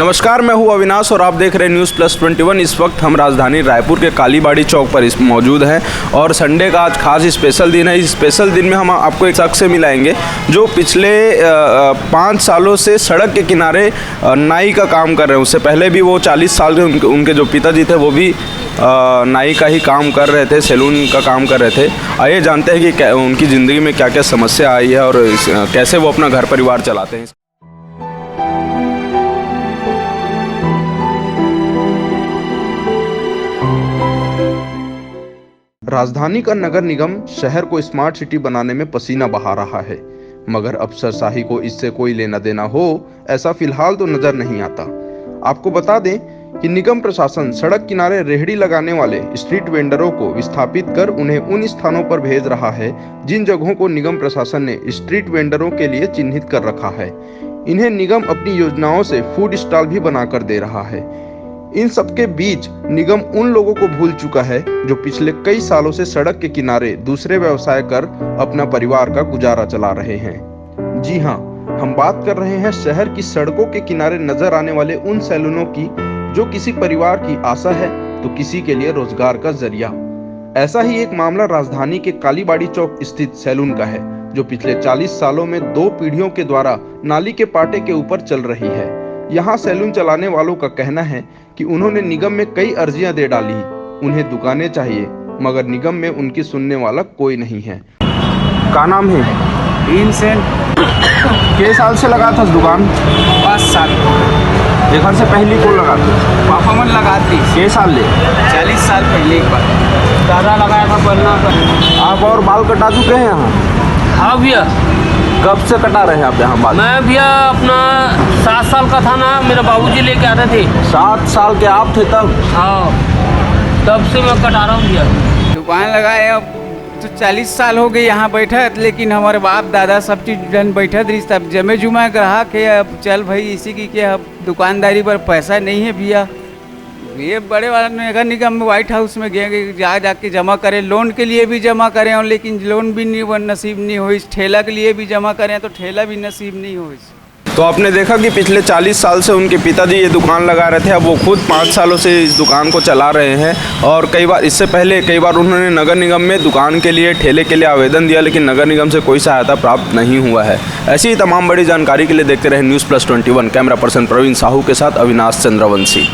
नमस्कार, मैं हूं अविनाश और आप देख रहे हैं न्यूज़+21। इस वक्त हम राजधानी रायपुर के कालीबाड़ी चौक पर मौजूद हैं और संडे का आज खास स्पेशल दिन है। इस स्पेशल दिन में हम आपको एक शख्स से मिलाएंगे जो पिछले 5 सालों से सड़क के किनारे नाई का काम कर रहे हैं। उससे पहले भी वो 40 साल के उनके जो पिताजी थे वो भी नाई का ही काम कर रहे थे, सैलून का काम कर रहे थे। आइए जानते हैं कि उनकी ज़िंदगी में क्या क्या समस्या आई है और कैसे वो अपना घर परिवार चलाते हैं। राजधानी का नगर निगम शहर को स्मार्ट सिटी बनाने में पसीना बहा रहा है, मगर अफसरशाही को इससे कोई लेना देना हो ऐसा फिलहाल तो नजर नहीं आता। आपको बता दें कि निगम प्रशासन सड़क किनारे रेहड़ी लगाने वाले स्ट्रीट वेंडरों को विस्थापित कर उन्हें उन स्थानों पर भेज रहा है जिन जगहों को निगम प्रशासन ने स्ट्रीट वेंडरों के लिए चिन्हित कर रखा है। इन्हें निगम अपनी योजनाओं से फूड स्टॉल भी बनाकर दे रहा है। इन सबके बीच निगम उन लोगों को भूल चुका है जो पिछले कई सालों से सड़क के किनारे दूसरे व्यवसाय कर अपना परिवार का गुजारा चला रहे हैं। जी हाँ, हम बात कर रहे हैं शहर की सड़कों के किनारे नजर आने वाले उन सैलूनों की जो किसी परिवार की आशा है तो किसी के लिए रोजगार का जरिया। ऐसा ही एक मामला राजधानी के कालीबाड़ी चौक स्थित सैलून का है जो पिछले 40 सालों में 2 पीढ़ियों के द्वारा नाली के पाटे के ऊपर चल रही है। यहाँ सैलून चलाने वालों का कहना है कि उन्होंने निगम में कई अर्जियां दे डाली, उन्हें दुकानें चाहिए, मगर निगम में उनकी सुनने वाला कोई नहीं है। क्या नाम है? कितने साल से लगा था दुकान? 5 साल। एक घर से पहली कौन लगाती? पापा मन लगाती। कितने साल ले? 40 साल पहले एक बार दादा लगाया था बनना पर। आप और बाल कटा चुके हैं यहाँ? हाँ भैया। कब से कटा रहे हैं आप यहाँ बाल? मैं भैया अपना 7 साल का था ना, मेरे बाबूजी लेके आते थे। 7 साल के आप थे तब? हाँ, तब से मैं कटा रहा हूँ भैया। दुकान लगाए अब तो 40 साल हो गए यहाँ बैठा, लेकिन हमारे बाप दादा सब चीज़ जन बैठा तब जमे जुमा ग्राहक है। अब चल भाई इसी की क्या, अब दुकानदारी पर पैसा नहीं है भैया। ये बड़े वाला नगर निगम में व्हाइट हाउस में गए जाके जमा करें, लोन के लिए भी जमा करें और लेकिन लोन भी नहीं नसीब नहीं हो। इस ठेला के लिए भी जमा करें तो ठेला भी नसीब नहीं हो। तो आपने देखा कि पिछले 40 साल से उनके पिताजी ये दुकान लगा रहे थे, अब वो खुद 5 सालों से इस दुकान को चला रहे हैं। और कई बार इससे पहले कई बार उन्होंने नगर निगम में दुकान के लिए ठेले के लिए आवेदन दिया, लेकिन नगर निगम से कोई सहायता प्राप्त नहीं हुआ है। ऐसी ही तमाम बड़ी जानकारी के लिए देखते रहे न्यूज़+21। कैमरा पर्सन प्रवीण साहू के साथ अविनाश चंद्रवंशी।